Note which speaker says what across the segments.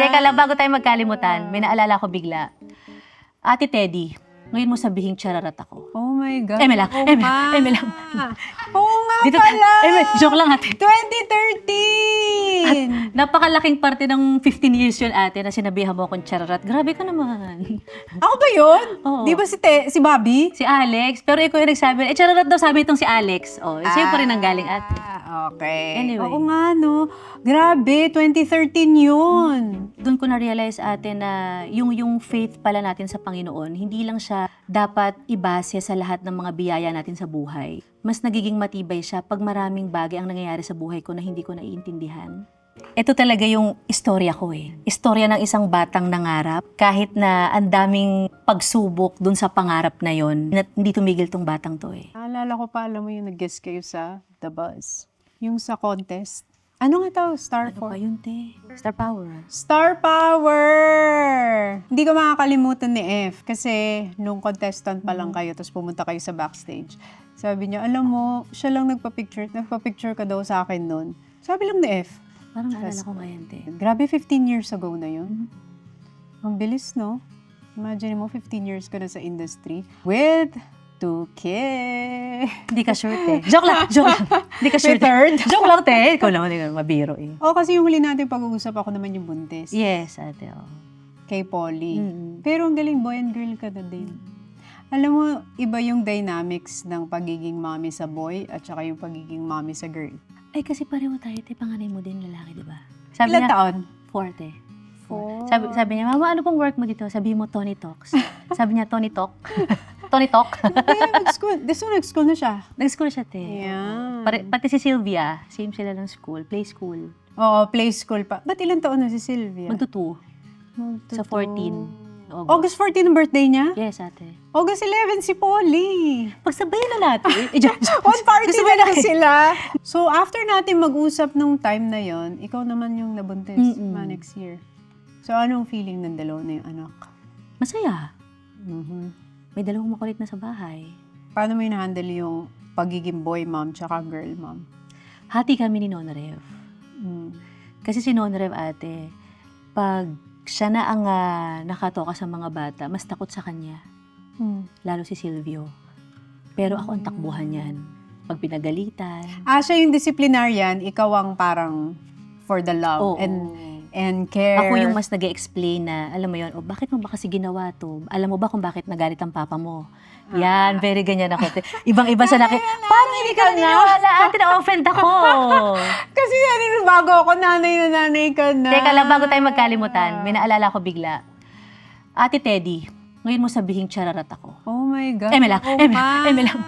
Speaker 1: Teka lang, bago tayo magkalimutan, may naalala ko bigla. Ate Teddy, ngayon mo sabihing chararat ako.
Speaker 2: Oh my God.
Speaker 1: Eme lang,
Speaker 2: Oo
Speaker 1: eme
Speaker 2: nga.
Speaker 1: lang, eme lang.
Speaker 2: Oo nga
Speaker 1: Dito,
Speaker 2: pala.
Speaker 1: joke lang ate.
Speaker 2: 2013!
Speaker 1: Napakalaking parte ng 15 years yun ate na sinabihan mo akong chararat. Grabe ka naman.
Speaker 2: Ako ba yun?
Speaker 1: Oo.
Speaker 2: Di ba si Bobby?
Speaker 1: Si Alex, pero ikaw yung nagsabi, chararat daw sabi itong si Alex. Oh, sa'yo pa rin ang galing ate.
Speaker 2: Okay.
Speaker 1: Anyway.
Speaker 2: Oo nga, no. Grabe, 2013 yun.
Speaker 1: Doon ko na-realize ate na yung faith pala natin sa Panginoon, hindi lang siya dapat ibase sa lahat ng mga biyaya natin sa buhay. Mas nagiging matibay siya pag maraming bagay ang nangyayari sa buhay ko na hindi ko naiintindihan. Ito talaga yung istorya ko eh. Istorya ng isang batang nangarap. Kahit na ang daming pagsubok dun sa pangarap na yon, hindi tumigil tong batang to eh.
Speaker 2: Naalala ko pa, alam mo yung nag-guest kayo sa The Buzz. Yung sa contest. Ano nga tawag? Star
Speaker 1: Ano pa yun te? Star Power.
Speaker 2: Star Power! Hindi ko makakalimutan ni F kasi nung contestant pa lang kayo tapos pumunta kayo sa backstage. Sabi niya, alam mo, siya lang nagpa-picture ka daw sa akin nun. Sabi lang ni F.
Speaker 1: Parang naalala ko ngayon te.
Speaker 2: Grabe, 15 years ago na yun. Ang bilis, no? Imagine mo, 15 years ka na sa industry with 2K.
Speaker 1: Hindi ka sure te. Joke lang. Hindi ka sure te.
Speaker 2: Third?
Speaker 1: Joke lang te. Ikaw lang, hindi ka mabiro eh.
Speaker 2: Oh, kasi yung huli natin pag-uusap ako naman yung buntis.
Speaker 1: Yes ate. Oh.
Speaker 2: Kay Polly.
Speaker 1: Mm-mm.
Speaker 2: Pero ang galing, boy and girl ka na din. Alam mo, iba yung dynamics ng pagiging mommy sa boy at saka yung pagiging mommy sa girl.
Speaker 1: Ay kasi pareho tayo te. Panganay mo din lalaki, di ba?
Speaker 2: Ilan taon?
Speaker 1: 4 te.
Speaker 2: Four.
Speaker 1: Sabi niya, Mama, ano pong work mo dito? Sabi mo, Tony Talks. Sabi niya, Tony Talk. Tony Talk.
Speaker 2: Nag-school na siya.
Speaker 1: Nag-school siya, te.
Speaker 2: Yeah.
Speaker 1: Pati si Sylvia, same sila ng school, play school.
Speaker 2: Oo, play school pa. Ba't ilan taon na si Sylvia?
Speaker 1: Magtutu. Sa 14.
Speaker 2: August 14 ang birthday niya?
Speaker 1: Yes, ate.
Speaker 2: August 11 si Polly.
Speaker 1: Pagsabayin na natin.
Speaker 2: On party
Speaker 1: Gusto mo
Speaker 2: na lang
Speaker 1: na-
Speaker 2: sila. So, after natin mag-usap nung time na yon, ikaw naman yung nabuntis next year. So, anong feeling ng dalawa na yung anak?
Speaker 1: Masaya.
Speaker 2: Mhm.
Speaker 1: May dalawang makulit na sa bahay.
Speaker 2: Paano mo in-handle yung pagiging boy mom tsaka girl mom?
Speaker 1: Hati kami ni Nona Rev.
Speaker 2: Mm.
Speaker 1: Kasi si Nona Rev, ate, pag siya na ang nakatoka sa mga bata, mas takot sa kanya.
Speaker 2: Mm.
Speaker 1: Lalo si Silvio. Pero ako ang takbuhan yan. Pag pinagalitan.
Speaker 2: Siya yung disciplinarian, ikaw ang parang for the love
Speaker 1: Oo.
Speaker 2: and care.
Speaker 1: Ako yung mas nag-explain na, alam mo yun, bakit mo ba kasi ginawa to? Alam mo ba kung bakit nagalit ang papa mo? Yan, very ganyan ako. Ibang-iba sa laki. Parang hindi ka naniniwala, ate, na-offend ako.
Speaker 2: Kasi bago ako, nanay ka na.
Speaker 1: Teka lang, bago tayo magkalimutan, may naalala ko bigla. Ate Teddy, ngayon mo sabihing chararat ako.
Speaker 2: Oh my God.
Speaker 1: Eme lang,
Speaker 2: Oo
Speaker 1: eme
Speaker 2: nga.
Speaker 1: lang.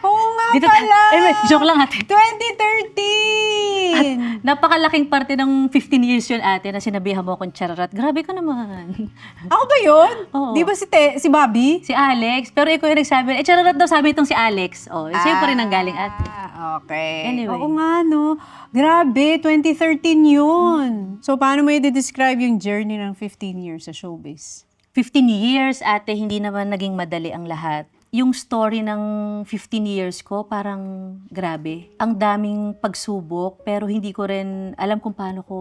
Speaker 2: Oo nga
Speaker 1: Dito,
Speaker 2: pala.
Speaker 1: joke lang ate.
Speaker 2: 2013!
Speaker 1: Napakalaking parte ng 15 years yun ate na sinabihan mo akong chararat. Grabe ka naman.
Speaker 2: Ako ba yun?
Speaker 1: Oo.
Speaker 2: Di ba si Bobby?
Speaker 1: Si Alex, pero ikaw yung nagsabi, chararat daw sabi itong si Alex. Oh, sa'yo pa rin ang galing ate.
Speaker 2: Okay.
Speaker 1: Anyway.
Speaker 2: Oo nga, no. Grabe, 2013 yun. So, paano mo i-describe yung journey ng 15 years sa showbiz?
Speaker 1: 15 years, ate, hindi naman naging madali ang lahat. Yung story ng 15 years ko, parang grabe. Ang daming pagsubok, pero hindi ko rin alam kung paano ko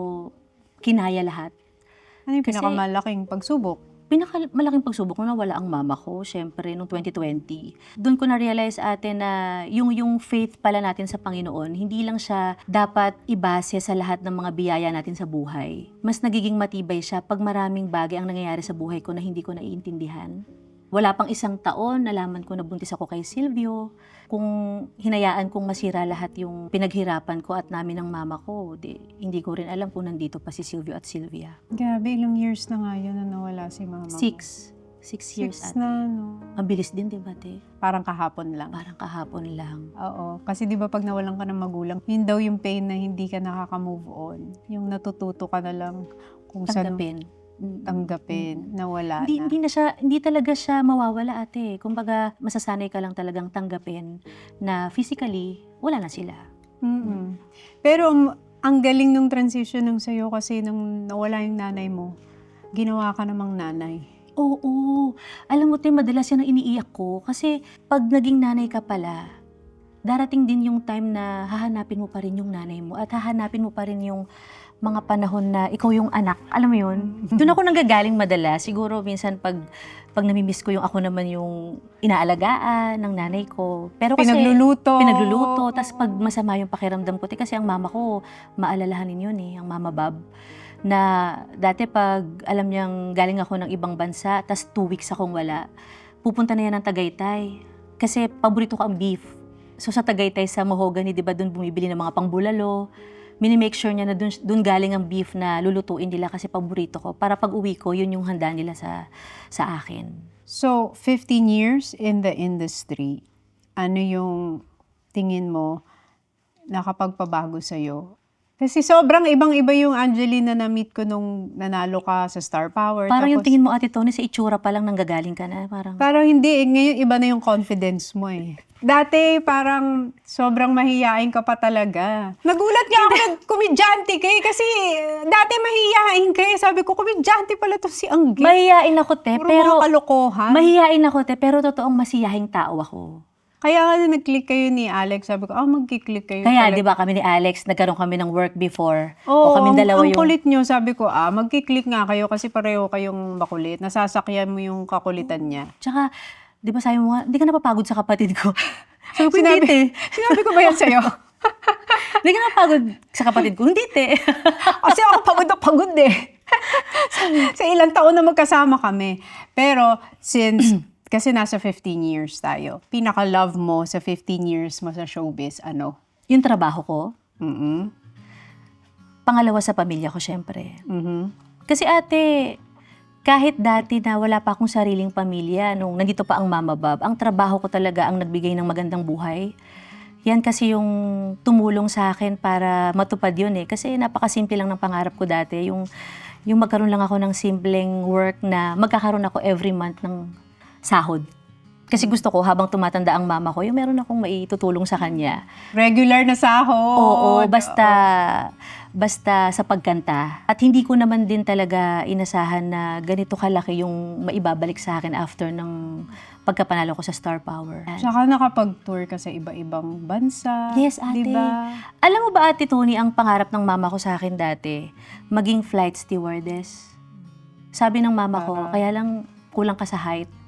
Speaker 1: kinaya lahat.
Speaker 2: Ano yung
Speaker 1: Kasi-
Speaker 2: pinakamalaking pagsubok?
Speaker 1: Malaking pagsubok nung nawala ang mama ko, syempre, noong 2020. Doon ko na-realize, ate, na yung faith pala natin sa Panginoon, hindi lang siya dapat ibase sa lahat ng mga biyaya natin sa buhay. Mas nagiging matibay siya pag maraming bagay ang nangyayari sa buhay ko na hindi ko naiintindihan. Wala pang isang taon, nalaman ko na buntis ako kay Silvio. Kung hinayaan kong masira lahat yung pinaghirapan ko at namin ng mama ko, hindi ko rin alam kung nandito pa si Silvio at Sylvia.
Speaker 2: Grabe, ilang years na nga yun na nawala si mama mo.
Speaker 1: 6 years
Speaker 2: Six
Speaker 1: ate.
Speaker 2: na, no?
Speaker 1: Ang bilis din, di ba, te?
Speaker 2: Parang kahapon lang.
Speaker 1: Parang kahapon lang.
Speaker 2: Oo. Kasi di ba pag nawalan ka ng magulang, yun daw yung pain na hindi ka nakaka-move on. Yung natututo ka na lang kung saan tanggapin na wala na.
Speaker 1: Hindi talaga siya mawawala, ate. Kumbaga, masasanay ka lang talagang tanggapin na physically, wala na sila.
Speaker 2: Mm-mm. Pero ang galing nung transition nung sa'yo kasi nung nawala yung nanay mo, ginawa ka namang nanay.
Speaker 1: Oo. Alam mo, te, madalas yan ang iniiyak ko. Kasi pag naging nanay ka pala, darating din yung time na hahanapin mo pa rin yung nanay mo at hahanapin mo pa rin yung mga panahon na ikaw yung anak. Alam mo yun? Doon ako nanggagaling madalas. Siguro minsan pag namimiss ko yung ako naman yung inaalagaan ng nanay ko. Pero kasi pinagluluto. Tapos pag masama yung pakiramdam ko, kasi ang mama ko, maalalahanin yun ang mama Bob. Na dati pag alam niyang galing ako ng ibang bansa, tas 2 weeks akong wala, pupunta na yan ng Tagaytay. Kasi paborito ko ang beef. So sa Tagaytay, sa Mahogany, di ba doon bumibili ng mga pangbulalo. Mini-make sure niya na doon galing ang beef na lulutuin nila kasi paborito ko. Para pag uwi ko, yun yung handa nila sa akin.
Speaker 2: So, 15 years in the industry, ano yung tingin mo nakapagpabago sa'yo? Kasi sobrang ibang-iba yung Angelina na meet ko nung nanalo ka sa Star Power.
Speaker 1: Parang yung
Speaker 2: Tapos,
Speaker 1: tingin mo, Ate Tony, sa itsura pa lang nanggagaling ka na.
Speaker 2: parang hindi, ngayon iba na yung confidence mo Dati parang sobrang mahiyain ka pa talaga. Nagulat nga ako nag-komedyante kasi dati mahiyain Sabi ko, komedyante pala to si Angge.
Speaker 1: Mahihain ako, te.
Speaker 2: Puro
Speaker 1: Pero,
Speaker 2: mga kalokohan.
Speaker 1: mahihain ako, te. Pero totoong masiyahing tao ako.
Speaker 2: Kaya nga nag-click kayo ni Alex, sabi ko, mag-click kayo.
Speaker 1: Kaya, di ba, kami ni Alex, nagkaroon kami ng work before.
Speaker 2: Oo,
Speaker 1: o kami dalawa
Speaker 2: ang kulit nyo, sabi ko, mag-click nga kayo kasi pareho kayong makulit. Nasasakyan mo yung kakulitan niya.
Speaker 1: Tsaka, di ba sabi mo nga, di ka napapagod sa kapatid ko. Sabi ko, hindi, te.
Speaker 2: Sinabi ko ba yan sa'yo?
Speaker 1: Di ka napapagod sa kapatid ko. Hindi, te.
Speaker 2: Kasi ako pagod na pagod sa ilang taon na magkasama kami. Pero, since kasi nasa 15 years tayo. Pinaka-love mo sa 15 years mo sa showbiz, ano?
Speaker 1: Yung trabaho ko,
Speaker 2: Mm-mm.
Speaker 1: pangalawa sa pamilya ko, syempre.
Speaker 2: Mm-hmm.
Speaker 1: Kasi ate, kahit dati na wala pa akong sariling pamilya, nung nandito pa ang Mama Bob, ang trabaho ko talaga ang nagbigay ng magandang buhay. Yan kasi yung tumulong sa akin para matupad yun Kasi napakasimple lang ng pangarap ko dati. Yung magkaroon lang ako ng simpleng work na magkakaroon ako every month ng sahod. Kasi gusto ko, habang tumatanda ang mama ko, yung meron akong maitutulong sa kanya.
Speaker 2: Regular na sahod.
Speaker 1: Oo, basta sa pagkanta. At hindi ko naman din talaga inasahan na ganito kalaki yung maibabalik sa akin after ng pagkapanalo ko sa Star Power.
Speaker 2: Tsaka nakapag-tour ka sa iba-ibang bansa.
Speaker 1: Yes, ate.
Speaker 2: Diba?
Speaker 1: Alam mo ba, Ate Tony, ang pangarap ng mama ko sa akin dati, maging flight stewardess. Sabi ng mama ko, kaya lang kulang ka sa height.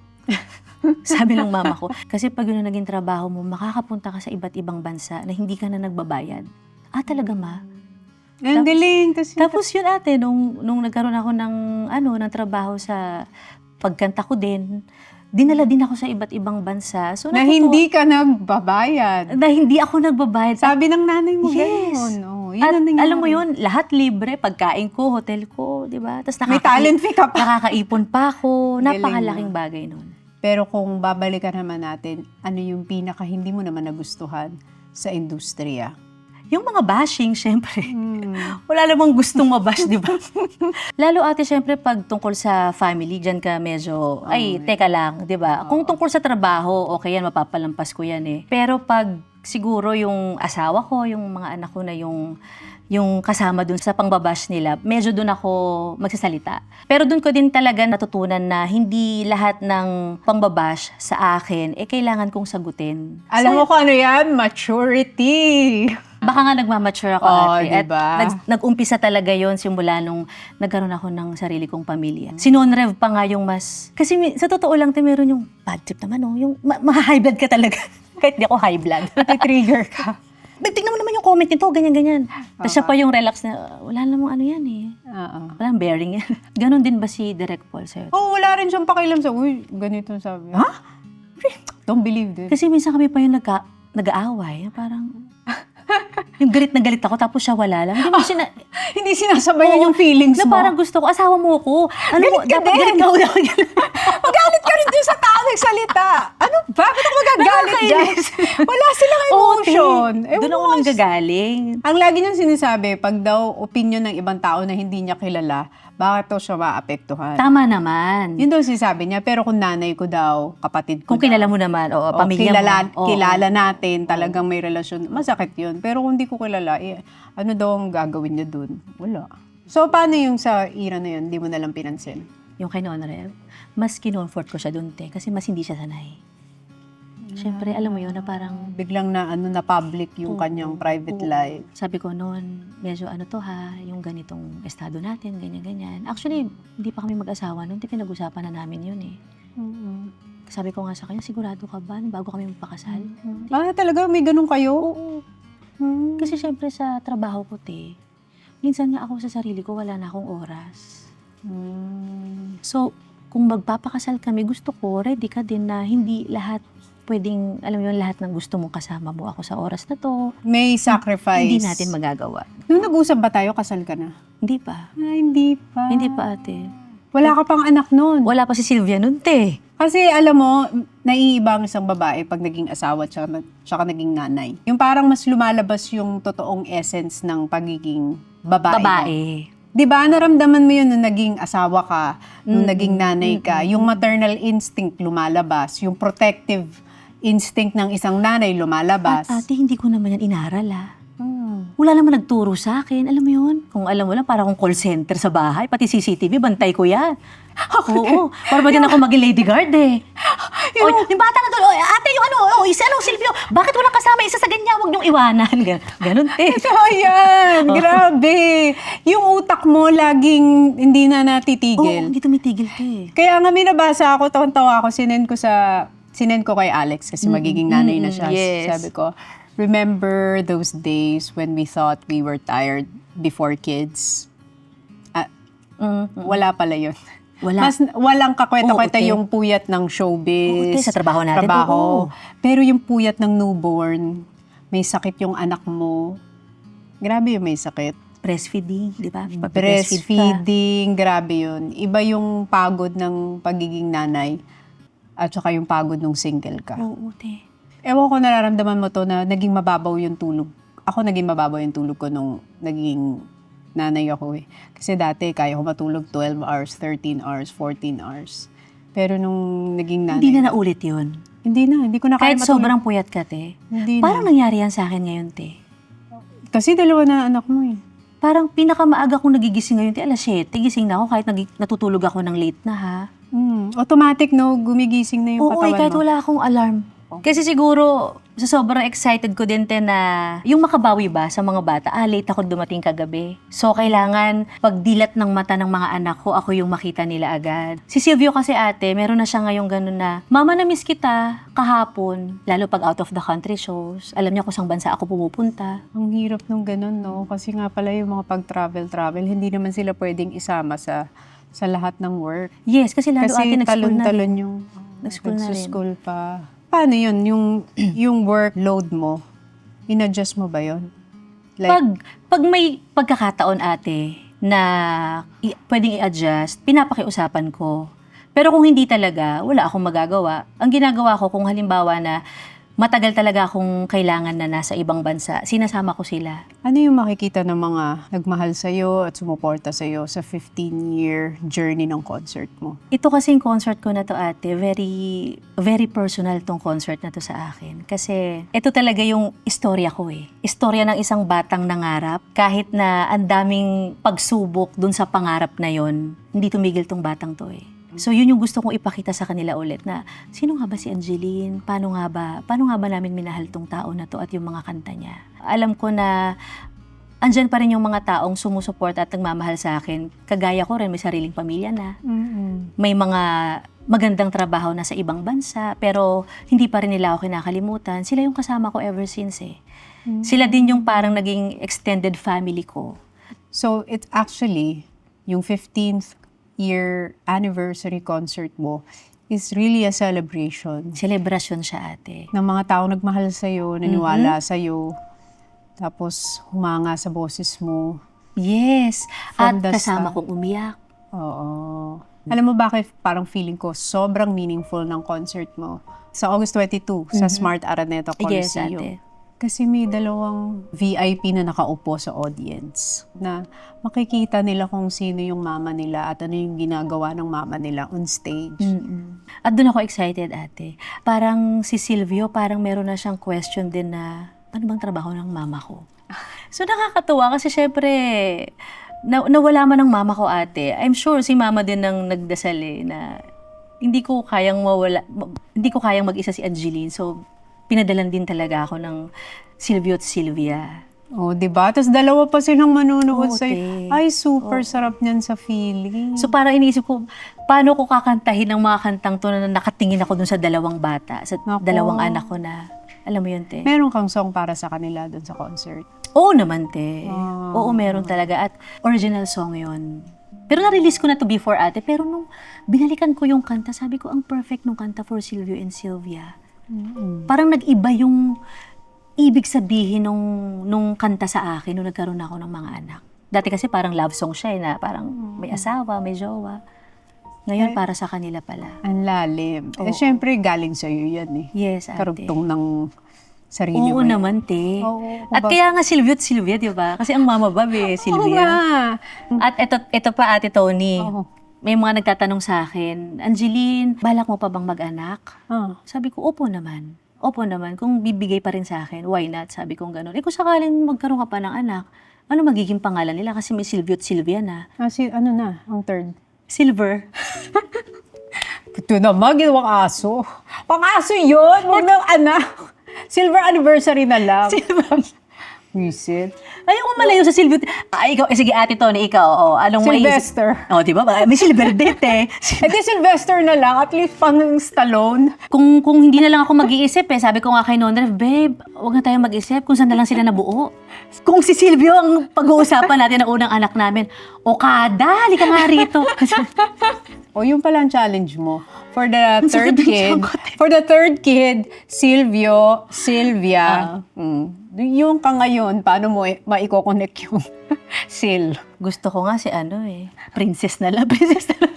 Speaker 1: Sabi ng mama ko, kasi pag yun ang naging trabaho mo, makakapunta ka sa iba't ibang bansa na hindi ka na nagbabayad. Talaga, ma?
Speaker 2: Ang galing.
Speaker 1: Tapos yun, ate, nung nagkaroon ako ng trabaho sa pagkanta ko din, dinala din ako sa iba't ibang bansa. So,
Speaker 2: na hindi ka nagbabayad.
Speaker 1: Na hindi ako nagbabayad.
Speaker 2: Sabi ng nanay mo,
Speaker 1: yes.
Speaker 2: Gano'n.
Speaker 1: At alam mo yun, lahat libre, pagkain ko, hotel ko, di ba? Tapos
Speaker 2: may talent fee ka pa.
Speaker 1: Nakakaipon pa ako.
Speaker 2: Galing
Speaker 1: Napakalaking bagay nun.
Speaker 2: Pero kung babalikan naman natin, ano yung pinaka hindi mo naman nagustuhan sa industriya?
Speaker 1: Yung mga bashing, syempre. Wala namang gustong mabash, di ba? Lalo ate, syempre, pag tungkol sa family, dyan ka medyo, teka lang, di ba? Kung tungkol sa trabaho, okay yan, mapapalampas ko yan Pero pag siguro yung asawa ko, yung mga anak ko na yung kasama dun sa pangbabash nila, medyo dun ako magsasalita. Pero dun ko din talaga natutunan na hindi lahat ng pangbabash sa akin, kailangan kong sagutin.
Speaker 2: Alam mo kung ano yan? Maturity.
Speaker 1: Baka nga nagmamature ako, ate.
Speaker 2: Diba?
Speaker 1: At nag-umpisa talaga yon simula nung nagkaroon ako ng sarili kong pamilya. Sinonrev pa nga yung mas... Kasi sa totoo lang, meron yung bad trip naman, yung high blood ka talaga. Kahit di ako high blood.
Speaker 2: Trigger ka.
Speaker 1: Tignan mo naman yung comment nito, ganyan-ganyan. Tapos siya pa yung relax na, wala namang ano yan Walang bearing yan. Ganon din ba si Direk Paul sa'yo?
Speaker 2: Wala rin siyang pakialam sa, ganito sabi. Ha? Don't believe this.
Speaker 1: Kasi minsan kami pa yung nag-aaway. Parang, yung galit na galit ako, tapos siya wala lang.
Speaker 2: Hindi sinasabayan yung feelings
Speaker 1: na
Speaker 2: mo.
Speaker 1: parang gusto ko, asawa mo ko.
Speaker 2: Galit ka din. Magalit ka rin dun sa tao nagsalita. Ano ba? Ba't ako magagalit dyan? Wala silang emotion.
Speaker 1: Doon ako nanggagaling.
Speaker 2: Ang lagi niyang sinasabi, pag daw opinion ng ibang tao na hindi niya kilala, bakit daw siya maapektuhan?
Speaker 1: Tama naman.
Speaker 2: Yun daw sinasabi niya, pero kung nanay ko daw, kapatid ko
Speaker 1: kung kilala mo naman, pamilya mo.
Speaker 2: Kilala natin, talagang may relasyon, masakit yun. Pero kung hindi ko kilala, ano daw ang gagawin niya dun? Wala. So, paano yung sa era na yun, hindi mo nalang pinansin?
Speaker 1: Yung kay Honorable, mas kinonfort ko siya dun, kasi mas hindi siya sanay. Siyempre, alam mo yun, na parang,
Speaker 2: Biglang na public yung kanyang private
Speaker 1: Oo.
Speaker 2: life.
Speaker 1: sabi ko noon, medyo ano to ha, yung ganitong estado natin, ganyan-ganyan. Actually, hindi pa kami mag-asawa noon, pinag-usapan na namin yun eh. Sabi ko nga sa kanya, sigurado ka ba bago kami magpakasal?
Speaker 2: Talaga? May ganun kayo?
Speaker 1: Oo. Kasi syempre sa trabaho ko, minsan nga ako sa sarili ko, wala na akong oras. So, kung magpapakasal kami, gusto ko, ready ka din na hindi lahat pwedeng, alam mo yun, lahat ng gusto mong kasama mo ako sa oras na to,
Speaker 2: May sacrifice.
Speaker 1: hindi natin magagawa.
Speaker 2: Nung nag-usap ba tayo, kasal ka na?
Speaker 1: Hindi pa.
Speaker 2: Hindi pa.
Speaker 1: Hindi pa, ate.
Speaker 2: Wala ka pang anak nun.
Speaker 1: Wala pa si Sylvia nun,
Speaker 2: Kasi alam mo, naiiba ang isang babae pag naging asawa tsaka naging nanay. Yung parang mas lumalabas yung totoong essence ng pagiging babae.
Speaker 1: Babae.
Speaker 2: Di ba? Naramdaman mo yun nung naging asawa ka, nung naging nanay ka. Yung maternal instinct lumalabas, yung protective instinct ng isang nanay lumalabas.
Speaker 1: At ate, hindi ko naman yan inaral Wala naman nagturo sa akin. Alam mo yun? Kung alam mo lang, para akong call center sa bahay. Pati CCTV, bantay ko yan. Oo. Para ba din ako maging lady guard Oy, yung bata na doon, ate, yung Silvio, bakit walang kasama isa sa ganyan? Huwag niyong iwanan. Ganun,
Speaker 2: Ayan, grabe. Yung utak mo laging hindi na
Speaker 1: Oo,
Speaker 2: natitigil.
Speaker 1: hindi tumitigil,
Speaker 2: Kaya nga may nabasa ako, tawan-tawa ako, sinend ko kay Alex kasi magiging nanay na siya.
Speaker 1: yes.
Speaker 2: Sabi ko, remember those days when we thought we were tired before kids? Wala pala yun.
Speaker 1: Wala.
Speaker 2: Mas walang kakwenta-kwenta
Speaker 1: Oo, te.
Speaker 2: yung puyat ng showbiz.
Speaker 1: Oo, te, sa trabaho natin, oo.
Speaker 2: Pero yung puyat ng newborn, may sakit yung anak mo. Grabe yung may sakit.
Speaker 1: Breastfeeding, di ba? Pag-breastfeed ka.
Speaker 2: Breastfeeding, grabe yun. Iba yung pagod ng pagiging nanay at saka yung pagod ng single ka.
Speaker 1: Oo, te.
Speaker 2: Ewan ko nararamdaman mo to na naging mababaw yung tulog. Ako naging mababaw yung tulog ko nung naging nanay ako eh. Kasi dati kaya ko matulog 12 hours, 13 hours, 14 hours. Pero nung naging nanay,
Speaker 1: Hindi na naulit yun.
Speaker 2: hindi ko na kaya
Speaker 1: Kahit
Speaker 2: matulog.
Speaker 1: sobrang puyat ka, te.
Speaker 2: Hindi
Speaker 1: Parang
Speaker 2: na.
Speaker 1: nangyari yan sa akin ngayon, te.
Speaker 2: Kasi dalawa na anak mo eh.
Speaker 1: Parang pinakamaaga kong nagigising ngayon, te. Alas 7, gising na ako kahit natutulog ako ng late na, ha?
Speaker 2: Automatic no, gumigising na yung
Speaker 1: Oo,
Speaker 2: katawan
Speaker 1: kahit
Speaker 2: mo.
Speaker 1: wala akong alarm. Kasi siguro, sa sobrang excited ko din, te, na yung makabawi ba sa mga bata, late ako dumating kagabi. So, kailangan pagdilat ng mata ng mga anak ko, ako yung makita nila agad. Si Silvio kasi ate, meron na siya ngayong ganun na, mama, na-miss kita kahapon, lalo pag out of the country shows. Alam niya kung saan bansa ako pumupunta.
Speaker 2: Ang hirap nung ganun, no? Kasi nga pala yung mga pag-travel, hindi naman sila pwedeng isama sa lahat ng work.
Speaker 1: Yes, kasi lalo
Speaker 2: Kasi
Speaker 1: ate nag-school na rin.
Speaker 2: talon-talon yung
Speaker 1: Nag-school na rin.
Speaker 2: nagsuschool pa. Paano yun? Yung workload mo, in-adjust mo ba yun?
Speaker 1: Pag may pagkakataon ate na pwedeng i-adjust, pinapakiusapan ko. Pero kung hindi talaga, wala akong magagawa. Ang ginagawa ko kung halimbawa na matagal talaga akong kailangan na nasa ibang bansa, sinasama ko sila.
Speaker 2: Ano yung makikita ng mga nagmahal sa'yo at sumuporta sa'yo sa 15-year journey ng concert mo?
Speaker 1: Ito kasing concert ko na to ate, very, very personal tong concert na to sa akin. Kasi ito talaga yung istorya ko eh. Istorya ng isang batang nangarap. Kahit na ang daming pagsubok dun sa pangarap na yon, hindi tumigil tong batang to eh. So yun yung gusto kong ipakita sa kanila ulit na sino nga ba si Angeline? Paano nga ba namin minahal tong tao na to at yung mga kanta niya? Alam ko na andyan pa rin yung mga taong sumusuporta at nagmamahal sa akin. Kagaya ko rin, may sariling pamilya na. May mga magandang trabaho na sa ibang bansa, pero hindi pa rin nila ako kinakalimutan. Sila yung kasama ko ever since eh. Sila din yung parang naging extended family ko.
Speaker 2: So, it's actually, yung 15th year anniversary concert mo is really a celebration
Speaker 1: Celebration siya ate.
Speaker 2: ng mga taong nagmahal sa'yo, naniwala sa'yo, tapos humanga sa boses mo.
Speaker 1: Yes,
Speaker 2: From
Speaker 1: at
Speaker 2: the
Speaker 1: kasama
Speaker 2: start.
Speaker 1: kong umiyak.
Speaker 2: Oo. Alam mo bakit parang feeling ko sobrang meaningful ng concert mo? Sa August 22, sa Smart Araneta
Speaker 1: Yes,
Speaker 2: Coliseum.
Speaker 1: ate.
Speaker 2: Kasi may dalawang VIP na nakaupo sa audience na makikita nila kung sino yung mama nila at ano yung ginagawa ng mama nila on stage.
Speaker 1: At doon ako excited, ate. Parang si Silvio, parang meron na siyang question din na, ano bang trabaho ng mama ko? So nakakatuwa kasi syempre, nawala man ng mama ko, ate. I'm sure si mama din ang nagdasal eh, na hindi ko kayang hindi ko kayang mag-isa si Angeline. So, pinadalan din talaga ako ng Silvio at Sylvia.
Speaker 2: Oh, di ba? Tapos dalawa pa silang manunood
Speaker 1: Oo,
Speaker 2: sa'yo.
Speaker 1: te.
Speaker 2: Ay, super sarap niyan sa feeling.
Speaker 1: So, parang iniisip ko, paano ko kakantahin ng mga kantang to na nakatingin ako dun sa dalawang bata, sa
Speaker 2: Nako.
Speaker 1: dalawang anak ko na, alam mo yun, te?
Speaker 2: Meron kang song para sa kanila dun sa concert.
Speaker 1: Oo naman, te.
Speaker 2: Ah.
Speaker 1: Oo, meron talaga. At original song yun. Pero na-release ko na to before, ate. Pero nung binalikan ko yung kanta, sabi ko, ang perfect nung kanta for Silvio and Sylvia. Parang nag-iba yung ibig sabihin nung kanta sa akin nung nagkaroon ako ng mga anak. Dati kasi parang love song siya na parang may asawa, may jowa. Ngayon para sa kanila pala.
Speaker 2: Ang lalim.
Speaker 1: Oo.
Speaker 2: Eh, syempre, galing sa'yo yan eh.
Speaker 1: Yes, ate.
Speaker 2: Karugtong ng sarili
Speaker 1: Oo
Speaker 2: mo. yan.
Speaker 1: naman, te.
Speaker 2: Oo,
Speaker 1: At
Speaker 2: kumbaga-
Speaker 1: kaya nga Silvio at Sylvia, di ba? Kasi ang mama ba,
Speaker 2: Oo
Speaker 1: Sylvia.
Speaker 2: nga.
Speaker 1: At ito pa, Ate Tony.
Speaker 2: Oo.
Speaker 1: May mga nagtatanong sa akin, Angeline, balak mo pa bang mag-anak?
Speaker 2: Ah.
Speaker 1: Sabi ko, opo naman. Opo naman. Kung bibigay pa rin sa akin, why not? Sabi ko gano'n. Kung sakaling magkaroon ka pa ng anak, ano magiging pangalan nila? Kasi may Silvio at Sylvia na.
Speaker 2: Ano na, ang third?
Speaker 1: Silver.
Speaker 2: Ito naman, ginawang aso. Pang-aso yun! Huwag ng anak. Silver anniversary na lang. Wisit.
Speaker 1: Ayaw ko malayo sa Silvio. Ikaw, sige, Ate Tony, ikaw. Oo, anong maisip?
Speaker 2: Sylvester.
Speaker 1: Di ba? May Silver date eh.
Speaker 2: Eh di Sylvester na lang, at least pang Stallone.
Speaker 1: Kung hindi na lang ako mag-iisip sabi ko nga kay Nonref, babe, huwag na tayong mag-isip kung saan na lang sila nabuo. Kung si Silvio ang pag-uusapan natin ng unang anak namin, Okada, halika nga rito.
Speaker 2: O yun pala ang challenge mo. For the third
Speaker 1: sakit ng
Speaker 2: kid,
Speaker 1: tiyan ko, te.
Speaker 2: for the third kid, Silvio, Sylvia. Yung ka ngayon, paano mo maiko-connect yung Sil?
Speaker 1: Gusto ko nga si princess na lang, princess na lang.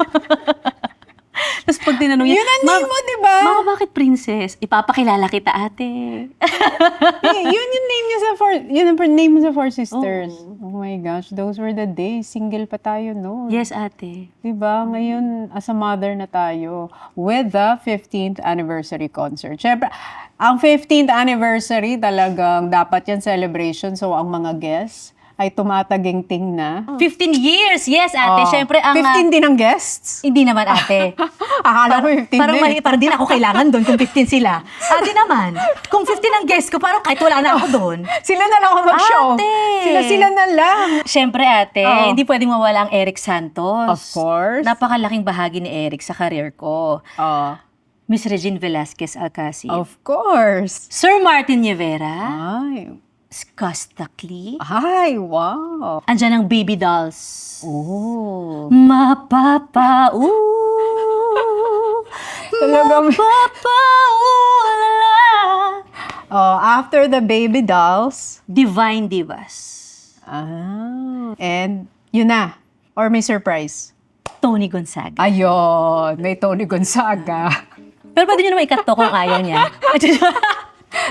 Speaker 1: Tapos pag tinanong niya,
Speaker 2: Yun ang name mo, di ba?
Speaker 1: Mama, bakit princess? Ipapakilala kita, ate.
Speaker 2: Yun yung name niya yun ang name mo sa Four Sisters. Oh my gosh, those were the days. Single pa tayo noon.
Speaker 1: Yes, ate.
Speaker 2: Diba? Ngayon, as a mother na tayo with the 15th anniversary concert. Siyempre, ang 15th anniversary talagang dapat yan celebration. So, ang mga guests ay tumataging-ting na.
Speaker 1: 15 years! Yes, ate.
Speaker 2: Oh,
Speaker 1: Siyempre, ang...
Speaker 2: 15 din ang guests?
Speaker 1: Hindi naman, ate.
Speaker 2: Akala ko 15
Speaker 1: Parang
Speaker 2: din.
Speaker 1: parang din ako kailangan doon kung 15 sila. Ate naman, kung 15 ang guest ko, parang kahit wala na ako doon.
Speaker 2: Sila na lang ang mag-show.
Speaker 1: Ate!
Speaker 2: Sila na lang.
Speaker 1: Siyempre, ate,
Speaker 2: Oo.
Speaker 1: hindi pwedeng mawala ang Eric Santos.
Speaker 2: Of course.
Speaker 1: Napakalaking bahagi ni Eric sa career ko.
Speaker 2: Oh,
Speaker 1: Miss Regine Velasquez Alcacid.
Speaker 2: of course.
Speaker 1: Sir Martin Rivera.
Speaker 2: Ay.
Speaker 1: Skostakli.
Speaker 2: Ay, wow.
Speaker 1: Andyan ang baby dolls.
Speaker 2: Oh.
Speaker 1: Mapapa,
Speaker 2: Talagang,
Speaker 1: Mapapa-ula.
Speaker 2: oh, after the baby dolls,
Speaker 1: Divine Divas.
Speaker 2: and yun na. Or may surprise.
Speaker 1: Tony Gonzaga.
Speaker 2: Ayun, may Tony Gonzaga.
Speaker 1: Pero pwede nyo naman ikat to kung ayaw niya.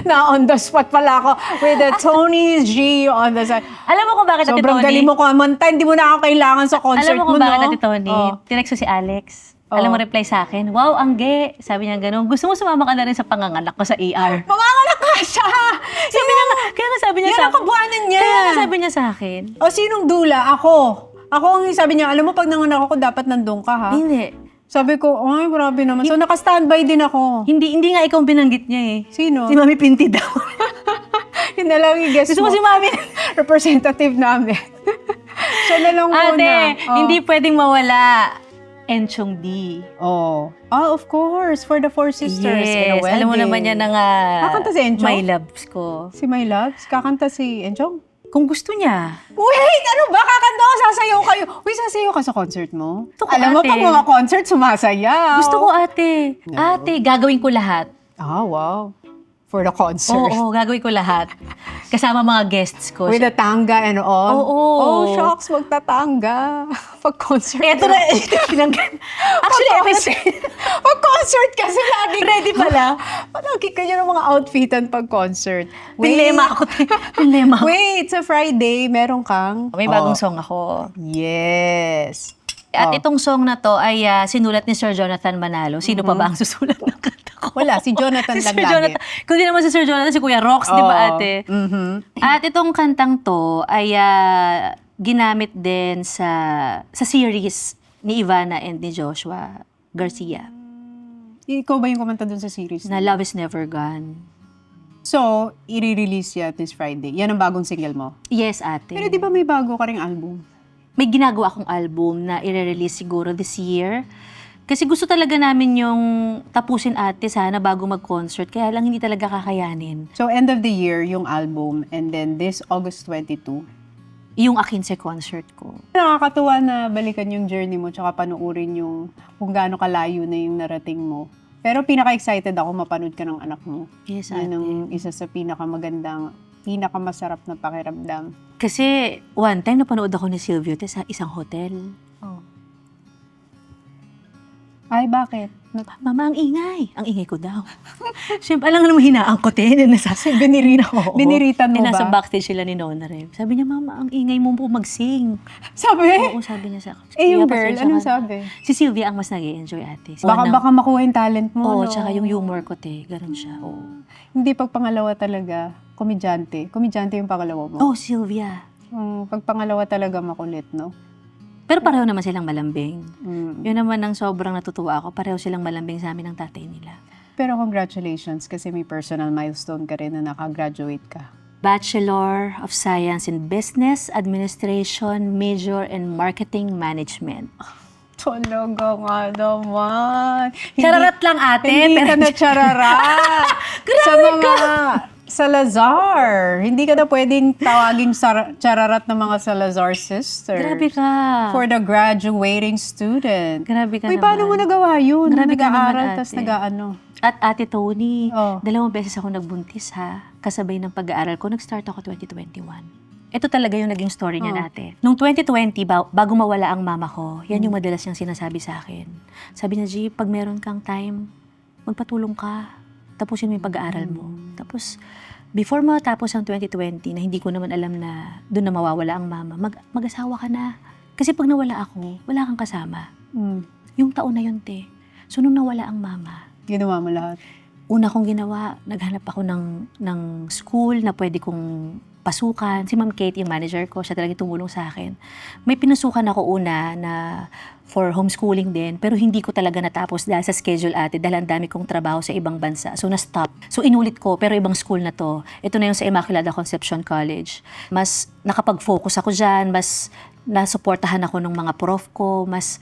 Speaker 2: Na on the spot pala ako with the Tony G on the side.
Speaker 1: Alam mo kung bakit, Ate
Speaker 2: Sobrang
Speaker 1: Tony?
Speaker 2: galing mo kumanta. Hindi mo na ako kailangan sa concert
Speaker 1: Alam mo kung bakit,
Speaker 2: no?
Speaker 1: Ate Tony?
Speaker 2: Oh.
Speaker 1: Tinext ko si Alex. Alam mo, reply sa akin, wow, angge. Sabi niya gano'n, gusto mo sumama ka na rin sa panganganak ko sa ER.
Speaker 2: Manganganak ka siya!
Speaker 1: Sabi niya, kaya nga sabi niya
Speaker 2: Yan
Speaker 1: sa
Speaker 2: ang kabuanan niya.
Speaker 1: Kaya nga sabi niya sa akin.
Speaker 2: O sinong dula? Ako. Ako ang sabi niya, alam mo pag nanganak ako, dapat nandun ka ha?
Speaker 1: Hindi.
Speaker 2: Sabi ko, ay, grabe naman. So, naka-standby din ako.
Speaker 1: Hindi nga ikaw ang binanggit niya eh.
Speaker 2: Sino?
Speaker 1: Si Mami Pinti daw.
Speaker 2: Yun na lang yung guess
Speaker 1: Gusto
Speaker 2: mo.
Speaker 1: mo si Mami?
Speaker 2: Representative namin. Siya na lang muna.
Speaker 1: Ate,
Speaker 2: Oh.
Speaker 1: hindi pwedeng mawala. Enchong D.
Speaker 2: Oh. Ah, of course. For the Four Sisters in a
Speaker 1: Yes,
Speaker 2: wedding.
Speaker 1: alam mo naman yan na nga.
Speaker 2: Kakanta si Enchong?
Speaker 1: My loves ko.
Speaker 2: Si My Loves? Kakanta si Enchong?
Speaker 1: Kung gusto niya.
Speaker 2: Wait! Ano ba? Kakanta ko, sasayaw kayo. Uy, sasayaw ka sa concert mo?
Speaker 1: Gusto ko,
Speaker 2: Alam mo,
Speaker 1: ate.
Speaker 2: pag mga concert, sumasayaw.
Speaker 1: Gusto ko, ate. Ate, gagawin ko lahat.
Speaker 2: Ah, wow. For the concert.
Speaker 1: Oo, gagawin ko lahat. Kasama mga guests ko.
Speaker 2: With the tanga and all.
Speaker 1: Oo.
Speaker 2: Oh, shocks, magtatanga. Pag-concert.
Speaker 1: Eto na, tinanggan. Actually,
Speaker 2: Pag-concert kasi lagi.
Speaker 1: Ready pala.
Speaker 2: Palagi kayo ng mga outfitan pag-concert.
Speaker 1: Dilema ako. Dilema ako.
Speaker 2: Wait, sa Friday, meron kang...
Speaker 1: May bagong song ako.
Speaker 2: Yes.
Speaker 1: At itong song na to ay sinulat ni Sir Jonathan Manalo. Sino pa ba ang susulat ng kanta ko?
Speaker 2: Wala, si Jonathan
Speaker 1: Si
Speaker 2: lang
Speaker 1: Sir
Speaker 2: lagi.
Speaker 1: Jonathan. Kung di naman si Sir Jonathan, si Kuya Rox, di ba
Speaker 2: Oo.
Speaker 1: ate?
Speaker 2: Mhm.
Speaker 1: At itong kantang to ay ginamit din sa series ni Ivana and ni Joshua Garcia.
Speaker 2: Ikaw ba yung kumanta dun sa series?
Speaker 1: Na Love is Never Gone.
Speaker 2: So, i-release yan this Friday. Yan ang bagong single mo.
Speaker 1: Yes, ate.
Speaker 2: Pero di ba may bago ka ring album?
Speaker 1: May ginagawa akong album na i-release siguro this year. Kasi gusto talaga namin yung tapusin ate sana bago mag-concert. Kaya lang hindi talaga kakayanin.
Speaker 2: So, end of the year, yung album. And then this August 22.
Speaker 1: Yung Akinse concert ko.
Speaker 2: Nakakatuwa na balikan yung journey mo tsaka panuorin yung kung gaano kalayo na yung narating mo. Pero pinaka-excited ako mapanood ka ng anak mo.
Speaker 1: Yes, ate.
Speaker 2: Yan ang isa sa pinakamagandang, pinakamasarap na pakiramdam.
Speaker 1: Kasi one time napanood ako ni Silvio sa isang hotel.
Speaker 2: Oh. Ay, bakit?
Speaker 1: Mama, ang ingay. Ang ingay ko daw. Siyempre, alam nga naman hinaan ko, binirita ko.
Speaker 2: Biniritan mo ba?
Speaker 1: Nasa backstage sila ni Nona Rem. Sabi niya, Mama, ang ingay mo po mag-sing.
Speaker 2: Sabi?
Speaker 1: Oo, sabi niya sa akin.
Speaker 2: Eh, yung
Speaker 1: Kaya
Speaker 2: girl,
Speaker 1: pasensya
Speaker 2: anong
Speaker 1: ka na.
Speaker 2: sabi?
Speaker 1: Si Sylvia ang mas nag-i-enjoy, ate.
Speaker 2: Baka makuha yung talent mo,
Speaker 1: Oo,
Speaker 2: no?
Speaker 1: tsaka yung humor ko, Ganun siya, oo.
Speaker 2: Hindi, pag pangalawa talaga, komedyante. Komedyante yung pangalawa mo.
Speaker 1: Oh, Sylvia.
Speaker 2: Pag pangalawa talaga makulit, no?
Speaker 1: Pero pareho naman silang malambing.
Speaker 2: Mm.
Speaker 1: Yun naman ang sobrang natutuwa ako. Pareho silang malambing sa amin ng tatay nila.
Speaker 2: Pero congratulations kasi may personal milestone ka rin na nakagraduate ka.
Speaker 1: Bachelor of Science in Business Administration, major in Marketing Management.
Speaker 2: Talaga nga naman.
Speaker 1: Chararat lang, ate.
Speaker 2: Hindi
Speaker 1: pero
Speaker 2: ka na chararat. Sa mga Salazar. Hindi ka na pwedeng tawaging chararat ng mga Salazar sisters.
Speaker 1: Grabe ka.
Speaker 2: For the graduating student.
Speaker 1: Grabe ka
Speaker 2: Uy,
Speaker 1: naman.
Speaker 2: paano mo nagawa yun?
Speaker 1: Grabe ka
Speaker 2: Nag-aaral,
Speaker 1: naman,
Speaker 2: tas
Speaker 1: ate.
Speaker 2: nag-ano.
Speaker 1: At Ate Tony,
Speaker 2: Oh.
Speaker 1: 2 beses ako nagbuntis ha. Kasabay ng pag-aaral ko, nag-start ako 2021. Ito talaga yung naging story niya natin. Nung 2020, bago mawala ang mama ko, yan yung madalas niyang sinasabi sa akin. Sabi niya, G, pag meron kang time, magpatulong ka. Tapusin mo yung pag-aaral mo. Tapos, before matapos ang 2020, na hindi ko naman alam na doon na mawawala ang mama, mag-asawa ka na. Kasi pag nawala ako, wala kang kasama. Yung taon na yun, te. So, nung nawala ang mama,
Speaker 2: Ginawa mo lahat.
Speaker 1: una kong ginawa, naghanap ako ng school na pwede kong pasukan. Si Ma'am Kate, yung manager ko, siya talaga tumulong sa akin. May pinasukan ako una na for homeschooling din, pero hindi ko talaga natapos dahil sa schedule ate, dahil ang dami kong trabaho sa ibang bansa. So, na-stop. So, inulit ko, pero ibang school na to. Ito na yung sa Immaculada Conception College. Mas nakapag-focus ako dyan, mas nasuportahan ako ng mga prof ko, mas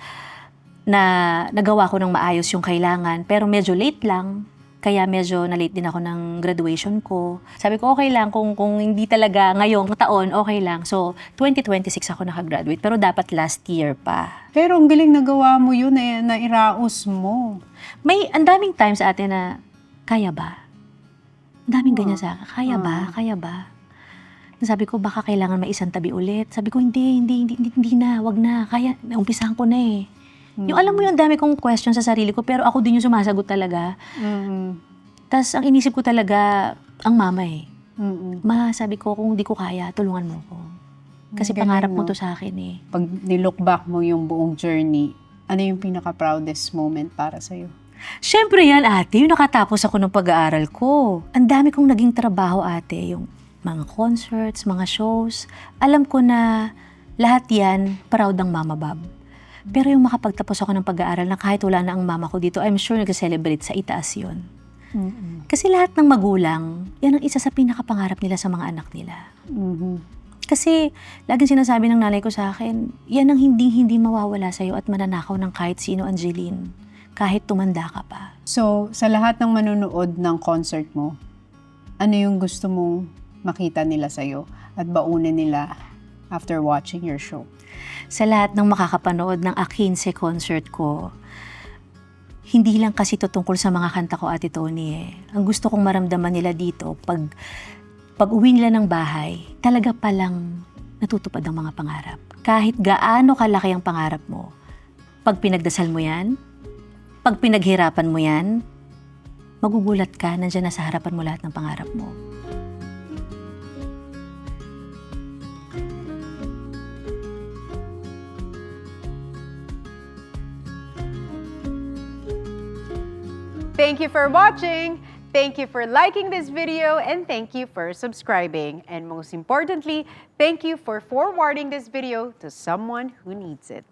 Speaker 1: nagawa ko ng maayos yung kailangan. Pero medyo late lang. Kaya medyo na-late din ako ng graduation ko. Sabi ko, okay lang. Kung hindi talaga ngayong taon, okay lang. So, 2026 ako nakagraduate. Pero dapat last year pa.
Speaker 2: Pero ang galing nagawa mo yun, na iraos mo.
Speaker 1: Ang daming times ate na, kaya ba? Ang daming ganyan sa akin. Kaya ba? Kaya ba? Sabi ko, baka kailangan may isang tabi ulit. Sabi ko, hindi na, wag na. Kaya, umpisahan ko na eh. Yung alam mo yung dami kong question sa sarili ko, pero ako din yung sumasagot talaga. Tas ang inisip ko talaga, ang mama eh. Sabi ko, kung di ko kaya, tulungan mo ko. Kasi
Speaker 2: Galing,
Speaker 1: pangarap mo
Speaker 2: no?
Speaker 1: to sa akin eh.
Speaker 2: Pag nilook back mo yung buong journey, ano yung pinaka-proudest moment para sa'yo?
Speaker 1: Siyempre yan ate, yung nakatapos ako ng pag-aaral ko. Ang dami kong naging trabaho ate, yung mga concerts, mga shows. Alam ko na lahat yan, proud ang Mama Bob. Pero yung makapagtapos ako ng pag-aaral na kahit wala na ang mama ko dito, I'm sure nag-celebrate sa itaas yun. Kasi lahat ng magulang, yan ang isa sa pinakapangarap nila sa mga anak nila. Kasi laging sinasabi ng nanay ko sa akin, yan ang hindi mawawala sa'yo at mananakaw ng kahit sino, Angeline. Kahit tumanda ka pa.
Speaker 2: So, sa lahat ng manonood ng concert mo, ano yung gusto mong makita nila sa'yo at baunin nila after watching your show?
Speaker 1: Sa lahat ng makakapanood ng Akinse concert ko, hindi lang kasi ito tungkol sa mga kanta ko, Ate Tony eh. Ang gusto kong maramdaman nila dito, pag uwi nila ng bahay, talaga palang natutupad ang mga pangarap. Kahit gaano kalaki ang pangarap mo, pag pinagdasal mo yan, pag pinaghirapan mo yan, magugulat ka, nandiyan na sa harapan mo lahat ng pangarap mo.
Speaker 2: Thank you for watching! Thank you for liking this video and thank you for subscribing. And most importantly, thank you for forwarding this video to someone who needs it.